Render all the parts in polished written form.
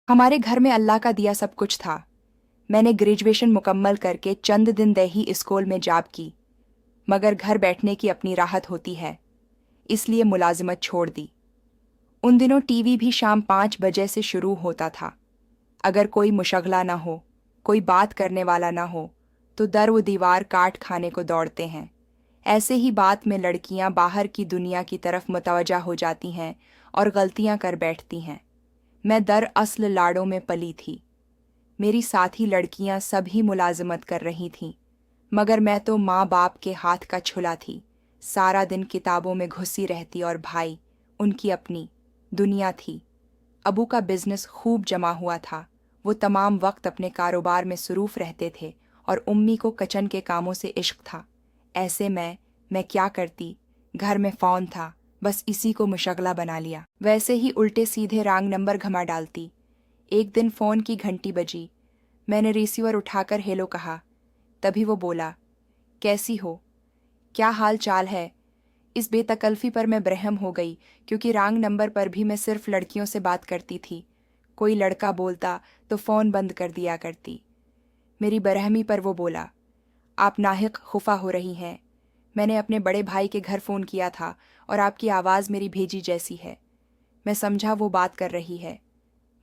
हमारे घर में अल्लाह का दिया सब कुछ था। मैंने ग्रेजुएशन मुकम्मल करके चंद दिन दही स्कूल में जॉब की, मगर घर बैठने की अपनी राहत होती है, इसलिए मुलाजिमत छोड़ दी। उन दिनों टीवी भी शाम 5 बजे से शुरू होता था। अगर कोई मुशगला ना हो, कोई बात करने वाला ना हो, तो दर व दीवार काट खाने को दौड़ते हैं। ऐसे ही बात में लड़कियां बाहर की दुनिया की तरफ मुतवज्जा हो जाती हैं और गलतियां कर बैठती हैं। मैं दरअसल लाड़ों में पली थी। मेरी साथी लड़कियां सभी मुलाजमत कर रही थीं, मगर मैं तो माँ बाप के हाथ का छुला थी। सारा दिन किताबों में घुसी रहती और भाई, उनकी अपनी दुनिया थी। अबू का बिजनेस खूब जमा हुआ था। वो तमाम वक्त अपने कारोबार में सरूफ रहते थे और उम्मी को किचन के कामों से इश्क था। ऐसे मैं क्या करती? घर में फ़ोन था, बस इसी को मुशगला बना लिया। वैसे ही उल्टे सीधे रॉन्ग नंबर घमा डालती। एक दिन फ़ोन की घंटी बजी। मैंने रिसीवर उठाकर हेलो कहा। तभी वो बोला, कैसी हो, क्या हाल चाल है? इस बेतकल्फ़ी पर मैं बरहम हो गई, क्योंकि रॉन्ग नंबर पर भी मैं सिर्फ लड़कियों से बात करती थी। कोई लड़का बोलता तो फ़ोन बंद कर दिया करती। मेरी बरहमी पर वो बोला, आप नाहिक खुफा हो रही हैं। मैंने अपने बड़े भाई के घर फ़ोन किया था और आपकी आवाज़ मेरी भेजी जैसी है। मैं समझा वो बात कर रही है,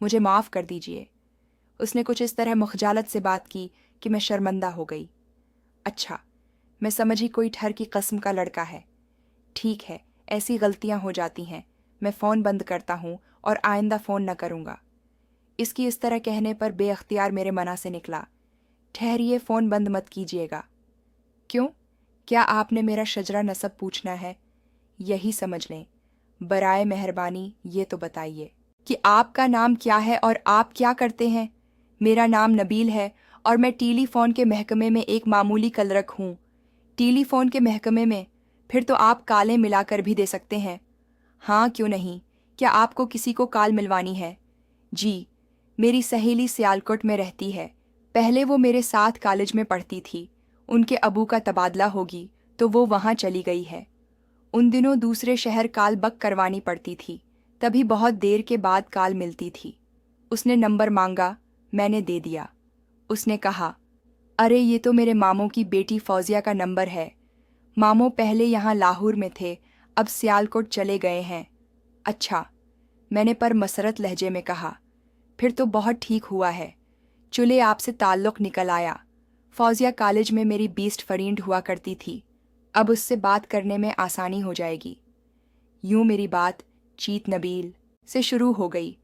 मुझे माफ़ कर दीजिए। उसने कुछ इस तरह मुखजालत से बात की कि मैं शर्मिंदा हो गई। अच्छा, मैं समझी कोई ठर की कस्म का लड़का है। ठीक है, ऐसी गलतियां हो जाती हैं। मैं फ़ोन बंद करता हूँ और आइंदा फ़ोन न करूँगा। इसकी इस तरह कहने पर बेअख्तियार मेरे मना से निकला, ठहरिए, फ़ोन बंद मत कीजिएगा। क्यों? क्या आपने मेरा शजरा नसब पूछना है? यही समझ लें। बराए मेहरबानी ये तो बताइए कि आपका नाम क्या है और आप क्या करते हैं? मेरा नाम नबील है और मैं टेलीफोन के महकमे में एक मामूली क्लर्क हूँ। टेलीफोन के महकमे में? फिर तो आप कालें मिलाकर भी दे सकते हैं। हाँ, क्यों नहीं? क्या आपको किसी को काल मिलवानी है? जी, मेरी सहेली सियालकोट में रहती है। पहले वो मेरे साथ कॉलेज में पढ़ती थी। उनके अबू का तबादला होगी तो वो वहाँ चली गई है। उन दिनों दूसरे शहर काल बक करवानी पड़ती थी, तभी बहुत देर के बाद काल मिलती थी। उसने नंबर मांगा, मैंने दे दिया। उसने कहा, अरे ये तो मेरे मामों की बेटी फौजिया का नंबर है। मामों पहले यहाँ लाहौर में थे, अब सियालकोट चले गए हैं। अच्छा, मैंने पर मसरत लहजे में कहा, फिर तो बहुत ठीक हुआ है। चुले आपसे ताल्लुक़ निकल आया। फौजिया कॉलेज में मेरी बेस्ट फ्रेंड हुआ करती थी, अब उससे बात करने में आसानी हो जाएगी। यूं मेरी बात चीत नबील से शुरू हो गई।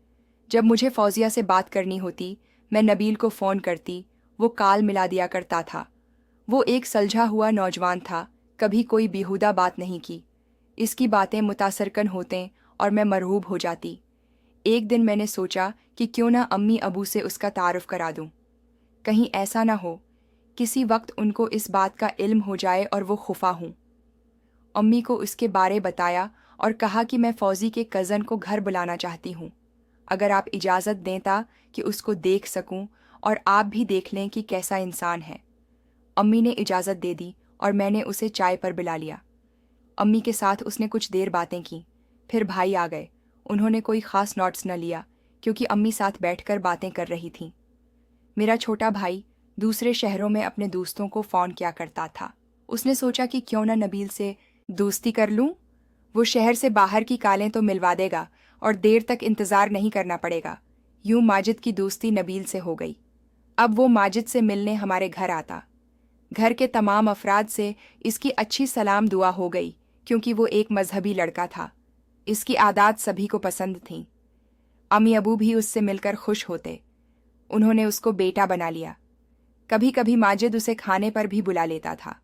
जब मुझे फौजिया से बात करनी होती, मैं नबील को फ़ोन करती, वो काल मिला दिया करता था। वो एक सलझा हुआ नौजवान था, कभी कोई बेहुदा बात नहीं की। इसकी बातें मुतासरकन होते और मैं मरहूब हो जाती। एक दिन मैंने सोचा कि क्यों ना अम्मी अबू से उसका तारुफ करा दूं। कहीं ऐसा ना हो किसी वक्त उनको इस बात का इल्म हो जाए और वो खुफा हूँ। अम्मी को उसके बारे बताया और कहा कि मैं फौजी के कज़न को घर बुलाना चाहती हूँ। अगर आप इजाज़त दें ता कि उसको देख सकूं और आप भी देख लें कि कैसा इंसान है। अम्मी ने इजाज़त दे दी और मैंने उसे चाय पर बुला लिया। अम्मी के साथ उसने कुछ देर बातें की, फिर भाई आ गए। उन्होंने कोई ख़ास नोट्स न लिया, क्योंकि अम्मी साथ बैठकर बातें कर रही थीं। मेरा छोटा भाई दूसरे शहरों में अपने दोस्तों को फ़ोन किया करता था। उसने सोचा कि क्यों ना नबील से दोस्ती कर लूं। वो शहर से बाहर की कालें तो मिलवा देगा और देर तक इंतज़ार नहीं करना पड़ेगा। यूं माजिद की दोस्ती नबील से हो गई। अब वो माजिद से मिलने हमारे घर आता। घर के तमाम अफराद से इसकी अच्छी सलाम दुआ हो गई, क्योंकि वो एक मजहबी लड़का था। इसकी आदत सभी को पसंद थीं। अम्मी अबू भी उससे मिलकर खुश होते। उन्होंने उसको बेटा बना लिया। कभी कभी माजिद उसे खाने पर भी बुला लेता था।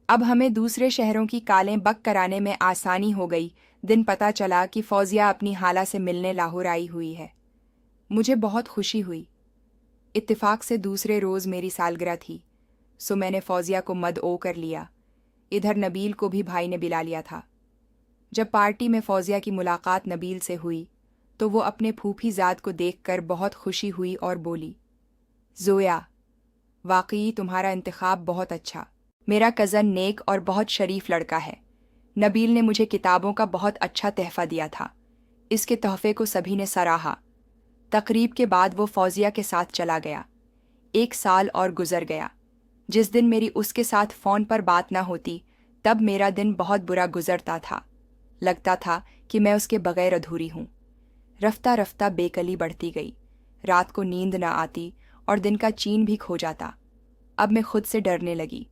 अब हमें दूसरे शहरों की कालें बक कराने में आसानी हो गई। दिन पता चला कि फौजिया अपनी हाला से मिलने लाहौर आई हुई है। मुझे बहुत खुशी हुई। इत्तेफाक से दूसरे रोज़ मेरी सालगिरह थी, सो मैंने फौजिया को मद ओ कर लिया। इधर नबील को भी भाई ने बुला लिया था। जब पार्टी में फौजिया की मुलाकात नबील से हुई तो वो अपने फूफीजाद को देखकर बहुत खुशी हुई और बोली, ज़ोया, वाकई तुम्हारा इंतखाब बहुत अच्छा। मेरा कज़न नेक और बहुत शरीफ लड़का है। नबील ने मुझे किताबों का बहुत अच्छा तहफ़ा दिया था। इसके तोहफ़े को सभी ने सराहा। तकरीब के बाद वो फौजिया के साथ चला गया। 1 साल और गुजर गया। जिस दिन मेरी उसके साथ फ़ोन पर बात ना होती, तब मेरा दिन बहुत बुरा गुजरता था। लगता था कि मैं उसके बगैर अधूरी हूँ। रफ्ता रफ्ता बेकली बढ़ती गई। रात को नींद न आती और दिन का चैन भी खो जाता। अब मैं खुद से डरने लगी।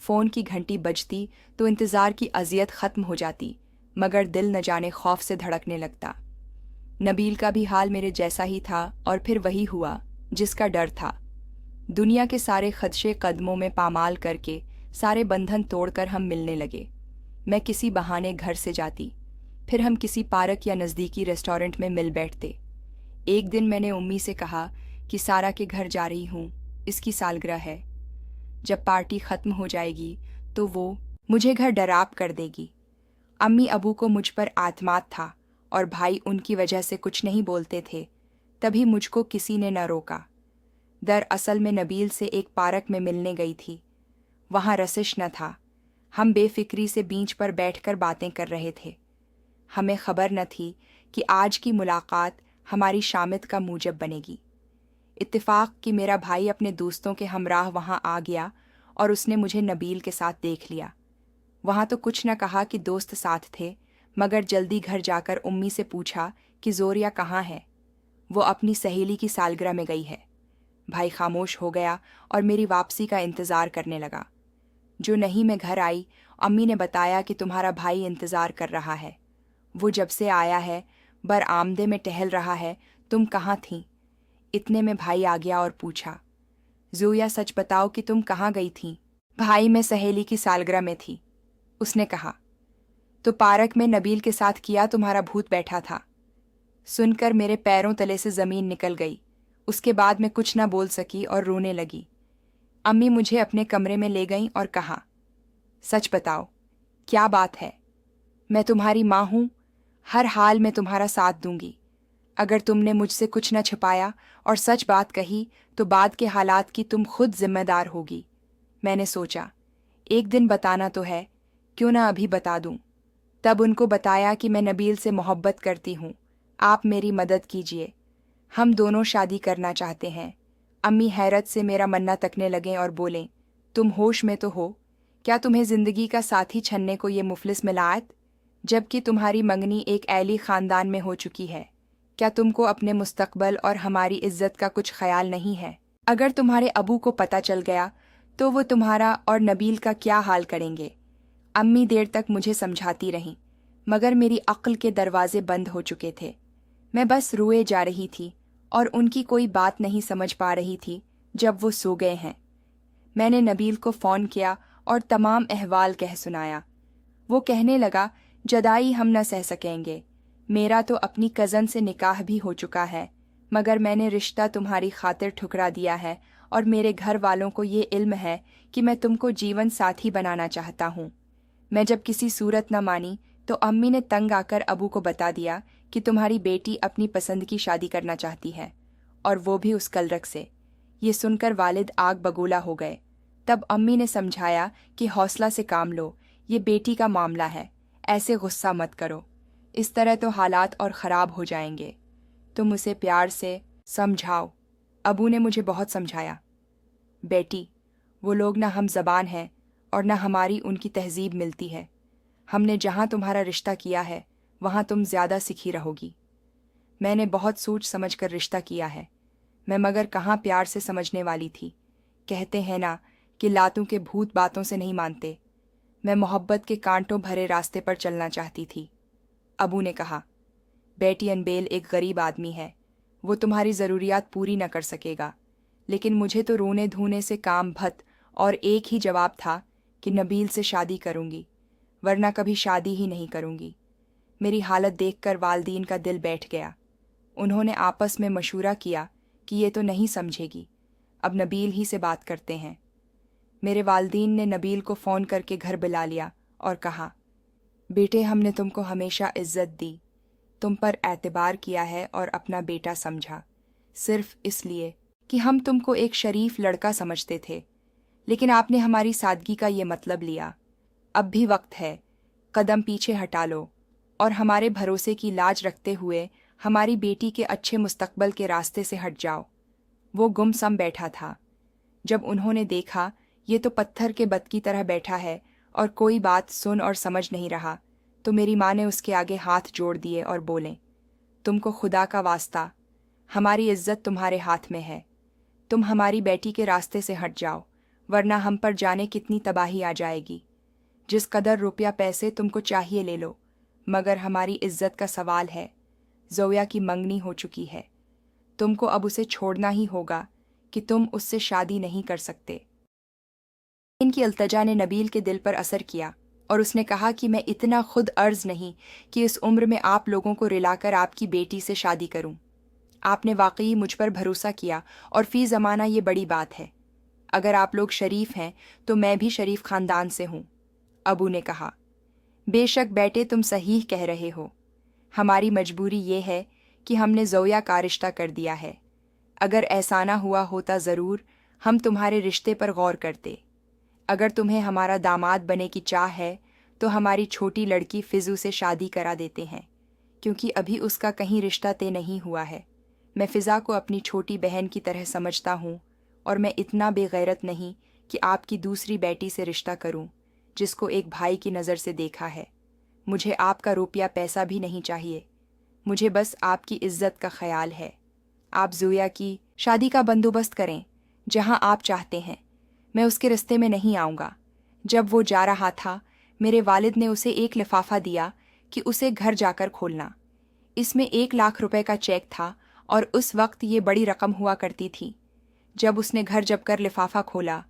फ़ोन की घंटी बजती तो इंतज़ार की अज़ियत ख़त्म हो जाती, मगर दिल न जाने खौफ से धड़कने लगता। नबील का भी हाल मेरे जैसा ही था, और फिर वही हुआ जिसका डर था। दुनिया के सारे खदशे कदमों में पामाल करके, सारे बंधन तोड़कर हम मिलने लगे। मैं किसी बहाने घर से जाती, फिर हम किसी पार्क या नज़दीकी रेस्टोरेंट में मिल बैठते। एक दिन मैंने उम्मी से कहा कि सारा के घर जा रही हूँ, इसकी सालगिरह है। जब पार्टी ख़त्म हो जाएगी तो वो मुझे घर डराप कर देगी। अम्मी अबू को मुझ पर आत्माद था और भाई उनकी वजह से कुछ नहीं बोलते थे। तभी मुझको किसी ने न रोका। दरअसल मैं नबील से एक पार्क में मिलने गई थी। वहाँ रसिश न था। हम बेफिक्री से बीच पर बैठकर बातें कर रहे थे। हमें खबर न थी कि आज की मुलाकात हमारी शामित का मूजब बनेगी। इत्तेफाक कि मेरा भाई अपने दोस्तों के हमराह वहाँ आ गया और उसने मुझे नबील के साथ देख लिया। वहाँ तो कुछ न कहा कि दोस्त साथ थे, मगर जल्दी घर जाकर उम्मी से पूछा कि ज़ोरिया कहाँ है। वो अपनी सहेली की सालगिरह में गई है। भाई खामोश हो गया और मेरी वापसी का इंतज़ार करने लगा। जो नहीं मैं घर आई, अम्मी ने बताया कि तुम्हारा भाई इंतज़ार कर रहा है। वो जब से आया है बरआमदे में टहल रहा है। तुम कहाँ थीं? इतने में भाई आ गया और पूछा, ज़ोया सच बताओ कि तुम कहाँ गई थीं? भाई मैं सहेली की सालगिरह में थी, उसने कहा। तो पार्क में नबील के साथ किया तुम्हारा भूत बैठा था। सुनकर मेरे पैरों तले से ज़मीन निकल गई। उसके बाद मैं कुछ ना बोल सकी और रोने लगी। अम्मी मुझे अपने कमरे में ले गईं और कहा, सच बताओ, क्या बात है? मैं तुम्हारी माँ हूँ, हर हाल में तुम्हारा साथ दूंगी। अगर तुमने मुझसे कुछ न छिपाया और सच बात कही तो बाद के हालात की तुम खुद जिम्मेदार होगी। मैंने सोचा, एक दिन बताना तो है, क्यों ना अभी बता दूं। तब उनको बताया कि मैं नबील से मोहब्बत करती हूँ, आप मेरी मदद कीजिए, हम दोनों शादी करना चाहते हैं। अम्मी हैरत से मेरा मन्ना तकने लगें और बोलें, तुम होश में तो हो? क्या तुम्हें ज़िंदगी का साथी छनने को ये मुफलिस मिलात, जबकि तुम्हारी मंगनी एक ऐली ख़ानदान में हो चुकी है? क्या तुमको अपने मुस्तकबल और हमारी इज्जत का कुछ ख्याल नहीं है? अगर तुम्हारे अबू को पता चल गया तो वो तुम्हारा और नबील का क्या हाल करेंगे? अम्मी देर तक मुझे समझाती रहीं, मगर मेरी अक्ल के दरवाजे बंद हो चुके थे। मैं बस रोए जा रही थी और उनकी कोई बात नहीं समझ पा रही थी जब वो सो गए हैं। मैंने नबील को फ़ोन किया और तमाम अहवाल कह सुनाया। वो कहने लगा, जदाई हम न सह सकेंगे। मेरा तो अपनी कज़न से निकाह भी हो चुका है, मगर मैंने रिश्ता तुम्हारी खातिर ठुकरा दिया है और मेरे घर वालों को ये इल्म है कि मैं तुमको जीवन साथी बनाना चाहता हूँ। मैं जब किसी सूरत न मानी तो अम्मी ने तंग आकर अबू को बता दिया कि तुम्हारी बेटी अपनी पसंद की शादी करना चाहती है, और वो भी उस कलरक से। ये सुनकर वालिद आग बगोला हो गए। तब अम्मी ने समझाया कि हौसला से काम लो, ये बेटी का मामला है, ऐसे गुस्सा मत करो, इस तरह तो हालात और ख़राब हो जाएंगे। तुम उसे प्यार से समझाओ। अबू ने मुझे बहुत समझाया। बेटी, वो लोग ना हम ज़बान हैं और ना हमारी उनकी तहजीब मिलती है। हमने जहाँ तुम्हारा रिश्ता किया है वहाँ तुम ज़्यादा सीखी रहोगी। मैंने बहुत सोच समझ कर रिश्ता किया है मैं, मगर कहाँ प्यार से समझने वाली थी। कहते हैं ना कि लातों के भूत बातों से नहीं मानते। मैं मोहब्बत के कांटों भरे रास्ते पर चलना चाहती थी। अबू ने कहा, बेटी अनबेल एक गरीब आदमी है, वो तुम्हारी ज़रूरियात पूरी न कर सकेगा। लेकिन मुझे तो रोने धोने से काम भत और एक ही जवाब था कि नबील से शादी करूंगी, वरना कभी शादी ही नहीं करूंगी। मेरी हालत देखकर वालदीन का दिल बैठ गया। उन्होंने आपस में मशूरा किया कि ये तो नहीं समझेगी, अब नबील ही से बात करते हैं। मेरे वालदीन ने नबील को फ़ोन करके घर बुला लिया और कहा, बेटे, हमने तुमको हमेशा इज्जत दी, तुम पर एतबार किया है और अपना बेटा समझा, सिर्फ इसलिए कि हम तुमको एक शरीफ लड़का समझते थे। लेकिन आपने हमारी सादगी का ये मतलब लिया। अब भी वक्त है, कदम पीछे हटा लो और हमारे भरोसे की लाज रखते हुए हमारी बेटी के अच्छे मुस्तकबल के रास्ते से हट जाओ। वो गुमसम बैठा था। जब उन्होंने देखा ये तो पत्थर के बत की तरह बैठा है और कोई बात सुन और समझ नहीं रहा, तो मेरी माँ ने उसके आगे हाथ जोड़ दिए और बोले, तुमको खुदा का वास्ता, हमारी इज्जत तुम्हारे हाथ में है। तुम हमारी बेटी के रास्ते से हट जाओ, वरना हम पर जाने कितनी तबाही आ जाएगी। जिस कदर रुपया पैसे तुमको चाहिए ले लो, मगर हमारी इज्जत का सवाल है। ज़ोया की मंगनी हो चुकी है। तुमको अब उसे छोड़ना ही होगा कि तुम उससे शादी नहीं कर सकते। इनकी अल्तजा ने नबील के दिल पर असर किया और उसने कहा कि मैं इतना खुद अर्ज नहीं कि इस उम्र में आप लोगों को रिलाकर आपकी बेटी से शादी करूं। आपने वाकई मुझ पर भरोसा किया और फी ज़माना ये बड़ी बात है। अगर आप लोग शरीफ हैं तो मैं भी शरीफ ख़ानदान से हूँ। अबू ने कहा, बेशक बेटे तुम सही कह रहे हो। हमारी मजबूरी ये है कि हमने ज़ोया का रिश्ता कर दिया है। अगर ऐसा ना हुआ होता ज़रूर हम तुम्हारे रिश्ते पर गौर करते। अगर तुम्हें हमारा दामाद बने की चाह है तो हमारी छोटी लड़की फ़िज़ू से शादी करा देते हैं, क्योंकि अभी उसका कहीं रिश्ता तय नहीं हुआ है। मैं फ़िज़ा को अपनी छोटी बहन की तरह समझता हूँ और मैं इतना बेगैरत नहीं कि आपकी दूसरी बेटी से रिश्ता करूँ जिसको एक भाई की नज़र से देखा है। मुझे आपका रुपया पैसा भी नहीं चाहिए, मुझे बस आपकी इज्जत का ख्याल है। आप ज़ोया की शादी का बंदोबस्त करें जहां आप चाहते हैं, मैं उसके रास्ते में नहीं आऊँगा। जब वो जा रहा था मेरे वालिद ने उसे एक लिफाफा दिया कि उसे घर जाकर खोलना। इसमें 1 लाख रुपए का चेक था और उस वक्त ये बड़ी रकम हुआ करती थी। जब उसने घर जब कर लिफाफा खोला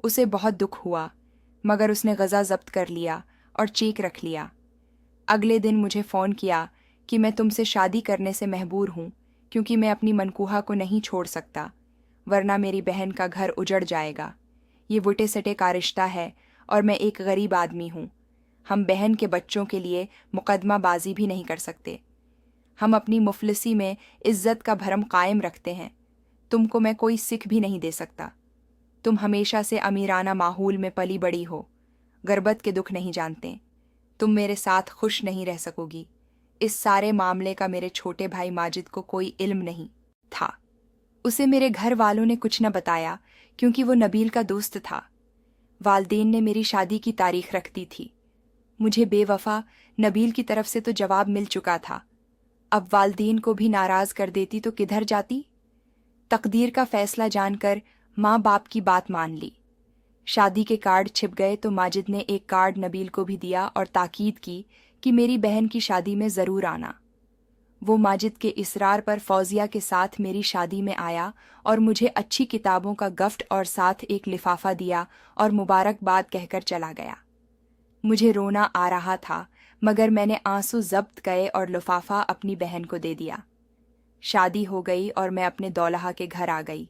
उसे बहुत दुख हुआ, मगर उसने गज़ा ज़ब्त कर लिया और चेक रख लिया। अगले दिन मुझे फ़ोन किया कि मैं तुमसे शादी करने से महबूर हूँ, क्योंकि मैं अपनी मनकूहा को नहीं छोड़ सकता, वरना मेरी बहन का घर उजड़ जाएगा। ये वुटे सटे का रिश्ता है और मैं एक गरीब आदमी हूँ। हम बहन के बच्चों के लिए मुकदमाबाजी भी नहीं कर सकते। हम अपनी मुफलिसी में इज्जत का भरम कायम रखते हैं। तुमको मैं कोई सिख भी नहीं दे सकता। तुम हमेशा से अमीराना माहौल में पली बड़ी हो, गर्बत के दुख नहीं जानते। तुम मेरे साथ खुश नहीं रह सकोगी। इस सारे मामले का मेरे छोटे भाई माजिद को कोई इल्म नहीं था। उसे मेरे घर वालों ने कुछ न बताया, क्योंकि वो नबील का दोस्त था। वालदेन ने मेरी शादी की तारीख रख दी थी। मुझे बेवफा नबील की तरफ से तो जवाब मिल चुका था। अब वालदेन को भी नाराज कर देती तो किधर जाती। तकदीर का फैसला जानकर माँ बाप की बात मान ली। शादी के कार्ड छिप गए तो माजिद ने एक कार्ड नबील को भी दिया और ताकीद की कि मेरी बहन की शादी में ज़रूर आना। वो माजिद के इसरार पर फौजिया के साथ मेरी शादी में आया और मुझे अच्छी किताबों का गिफ्ट और साथ एक लिफाफा दिया और मुबारकबाद कहकर चला गया। मुझे रोना आ रहा था, मगर मैंने आंसू ज़ब्त किए और लिफाफा अपनी बहन को दे दिया। शादी हो गई और मैं अपने दौलहा के घर आ गई।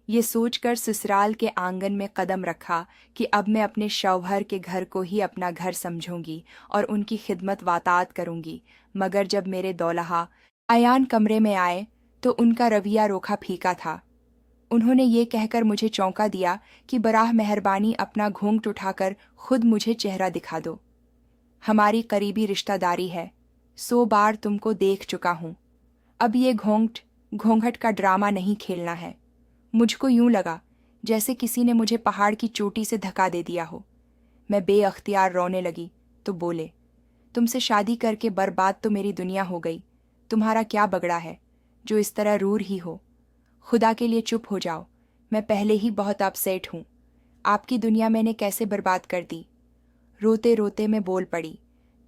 ये सोचकर ससुराल के आंगन में कदम रखा कि अब मैं अपने शौहर के घर को ही अपना घर समझूंगी और उनकी खिदमत वातात करूंगी। मगर जब मेरे दौलहा अयान कमरे में आए तो उनका रवैया रोखा फीका था। उन्होंने ये कहकर मुझे चौंका दिया कि बराह मेहरबानी अपना घूंघट उठाकर खुद मुझे चेहरा दिखा दो। हमारी करीबी रिश्तेदारी है, 100 बार तुमको देख चुका हूँ। अब ये घोंघट का ड्रामा नहीं खेलना है। मुझको यूं लगा जैसे किसी ने मुझे पहाड़ की चोटी से धक्का दे दिया हो। मैं बेअख्तियार रोने लगी तो बोले, तुमसे शादी करके बर्बाद तो मेरी दुनिया हो गई। तुम्हारा क्या बगड़ा है जो इस तरह रूर ही हो। खुदा के लिए चुप हो जाओ, मैं पहले ही बहुत अपसेट हूँ। आपकी दुनिया मैंने कैसे बर्बाद कर दी। रोते रोते मैं बोल पड़ी,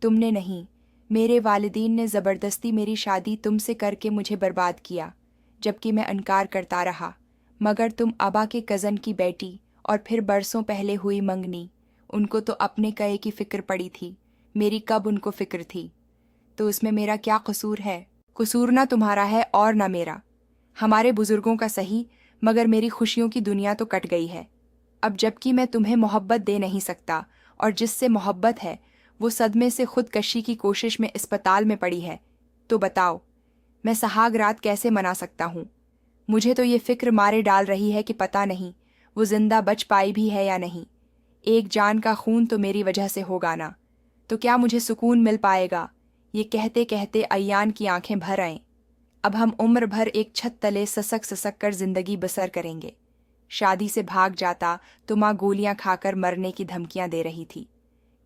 तुमने नहीं, मेरे वालिदीन ने ज़बरदस्ती मेरी शादी तुमसे करके मुझे बर्बाद किया, जबकि मैं इनकार करता रहा। मगर तुम अबा के कज़न की बेटी और फिर बरसों पहले हुई मंगनी, उनको तो अपने कहे की फ़िक्र पड़ी थी, मेरी कब उनको फ़िक्र थी। तो उसमें मेरा क्या कसूर है। कसूर ना तुम्हारा है और ना मेरा। हमारे बुज़ुर्गों का सही, मगर मेरी खुशियों की दुनिया तो कट गई है। अब जबकि मैं तुम्हें मोहब्बत दे नहीं सकता और जिससे मोहब्बत है वो सदमे से खुदकशी की कोशिश में अस्पताल में पड़ी है, तो बताओ मैं सुहाग रात कैसे मना सकता हूँ। मुझे तो ये फ़िक्र मारे डाल रही है कि पता नहीं वो जिंदा बच पाई भी है या नहीं। एक जान का खून तो मेरी वजह से होगा ना, तो क्या मुझे सुकून मिल पाएगा। ये कहते कहते अय्यान की आंखें भर आएं। अब हम उम्र भर एक छत तले ससक ससक कर जिंदगी बसर करेंगे। शादी से भाग जाता तो माँ गोलियां खाकर मरने की धमकियां दे रही थी।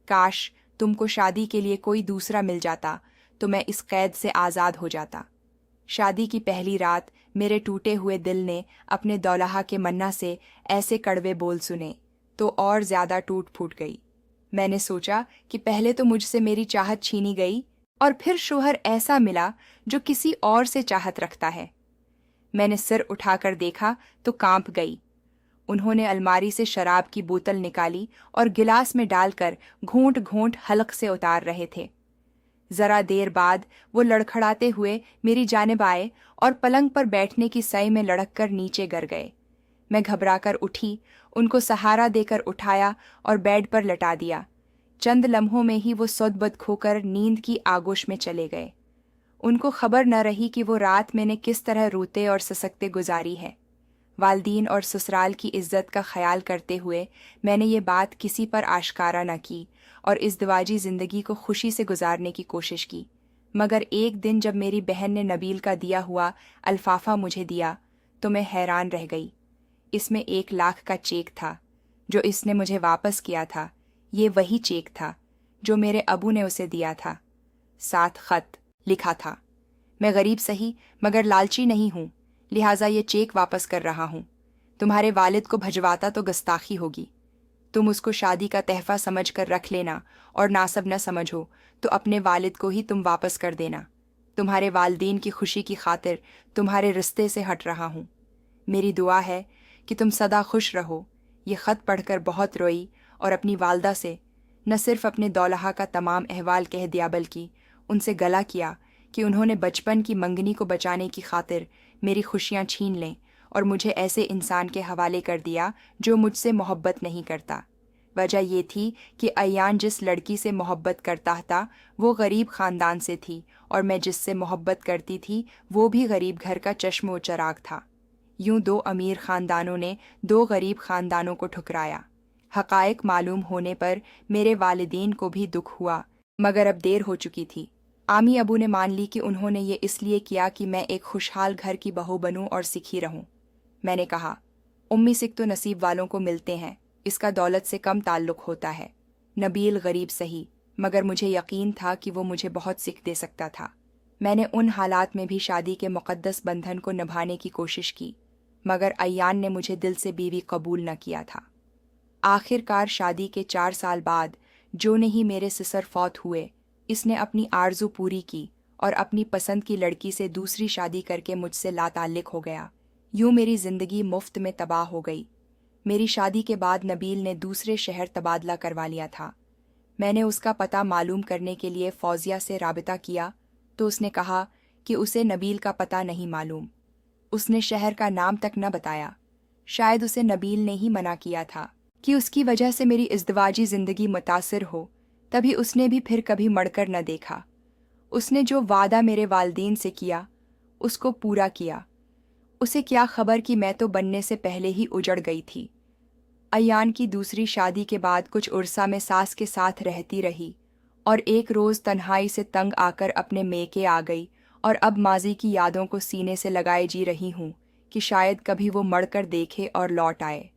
काश तुमको शादी के लिए कोई दूसरा मिल जाता तो मैं इस कैद से आज़ाद हो जाता। शादी की पहली रात मेरे टूटे हुए दिल ने अपने दौलहा के मन्ना से ऐसे कड़वे बोल सुने तो और ज्यादा टूट फूट गई। मैंने सोचा कि पहले तो मुझसे मेरी चाहत छीनी गई और फिर शोहर ऐसा मिला जो किसी और से चाहत रखता है। मैंने सिर उठाकर देखा तो कांप गई। उन्होंने अलमारी से शराब की बोतल निकाली और गिलास में डालकर घूंट घूंट हलक से उतार रहे थे। जरा देर बाद वो लड़खड़ाते हुए मेरी जानिब आए और पलंग पर बैठने की सई में लड़क कर नीचे गिर गए। मैं घबराकर उठी, उनको सहारा देकर उठाया और बेड पर लटा दिया। चंद लम्हों में ही वो सौदबद खोकर नींद की आगोश में चले गए। उनको खबर न रही कि वो रात मैंने किस तरह रोते और ससकते गुजारी है। वालदीन और ससुराल की इज्जत का ख्याल करते हुए मैंने ये बात किसी पर आश्कारा न की और इज़्दिवाजी ज़िंदगी को खुशी से गुजारने की कोशिश की। मगर एक दिन जब मेरी बहन ने नबील का दिया हुआ अल्फाफा मुझे दिया तो मैं हैरान रह गई। इसमें 1 लाख का चेक था जो इसने मुझे वापस किया था। ये वही चेक था जो मेरे अबू ने उसे दिया था। साथ खत लिखा था, मैं गरीब सही मगर लालची नहीं हूँ, लिहाजा ये चेक वापस कर रहा हूँ। तुम्हारे वालिद को भजवाता तो गुस्ताखी होगी। तुम उसको शादी का तहफा समझ कर रख लेना और नासब न समझो तो अपने वालिद को ही तुम वापस कर देना। तुम्हारे वालदीन की खुशी की खातिर तुम्हारे रिश्ते से हट रहा हूँ। मेरी दुआ है कि तुम सदा खुश रहो। ये ख़त पढ़कर बहुत रोई और अपनी वालदा से न सिर्फ अपने दौलहा का तमाम अहवाल कह दिया बल्कि उनसे गला किया कि उन्होंने बचपन की मंगनी को बचाने की खातिर मेरी खुशियाँ छीन लें और मुझे ऐसे इंसान के हवाले कर दिया जो मुझसे मोहब्बत नहीं करता। वजह ये थी कि अयान जिस लड़की से मोहब्बत करता था वो गरीब ख़ानदान से थी और मैं जिससे मोहब्बत करती थी वो भी गरीब घर का चश्मो चराग था। यूं 2 अमीर ख़ानदानों ने 2 गरीब ख़ानदानों को ठुकराया। हक़ाइक़ मालूम होने पर मेरे वालिदैन को भी दुख हुआ, मगर अब देर हो चुकी थी। आमी अबू ने मान ली कि उन्होंने ये इसलिए किया कि मैं एक खुशहाल घर की बहू बनूं और सिखी रहूं। मैंने कहा, उम्मी सिख तो नसीब वालों को मिलते हैं, इसका दौलत से कम ताल्लुक़ होता है। नबील गरीब सही मगर मुझे यकीन था कि वो मुझे बहुत सिख दे सकता था। मैंने उन हालात में भी शादी के मुक़द्दस बंधन को निभाने की कोशिश की, मगर अयान ने मुझे दिल से बीवी कबूल न किया था। आखिरकार शादी के 4 साल बाद जो ने ही मेरे ससुर फौत हुए, इसने अपनी आरज़ू पूरी की और अपनी पसंद की लड़की से दूसरी शादी करके मुझसे लाताल्लिक़ हो गया। यूं मेरी ज़िंदगी मुफ्त में तबाह हो गई। मेरी शादी के बाद नबील ने दूसरे शहर तबादला करवा लिया था। मैंने उसका पता मालूम करने के लिए फौजिया से राबिता किया तो उसने कहा कि उसे नबील का पता नहीं मालूम। उसने शहर का नाम तक न बताया। शायद उसे नबील ने ही मना किया था कि उसकी वजह से मेरी इज़्दिवाजी ज़िंदगी मुतासिर हो, तभी उसने भी फिर कभी मड़कर न देखा। उसने जो वादा मेरे वालदीन से किया उसको पूरा किया। उसे क्या खबर कि मैं तो बनने से पहले ही उजड़ गई थी। अयान की दूसरी शादी के बाद कुछ उर्सा में सास के साथ रहती रही और एक रोज़ तन्हाई से तंग आकर अपने मेके आ गई और अब माजी की यादों को सीने से लगाए जी रही हूँ कि शायद कभी वो मड़कर देखे और लौट आए।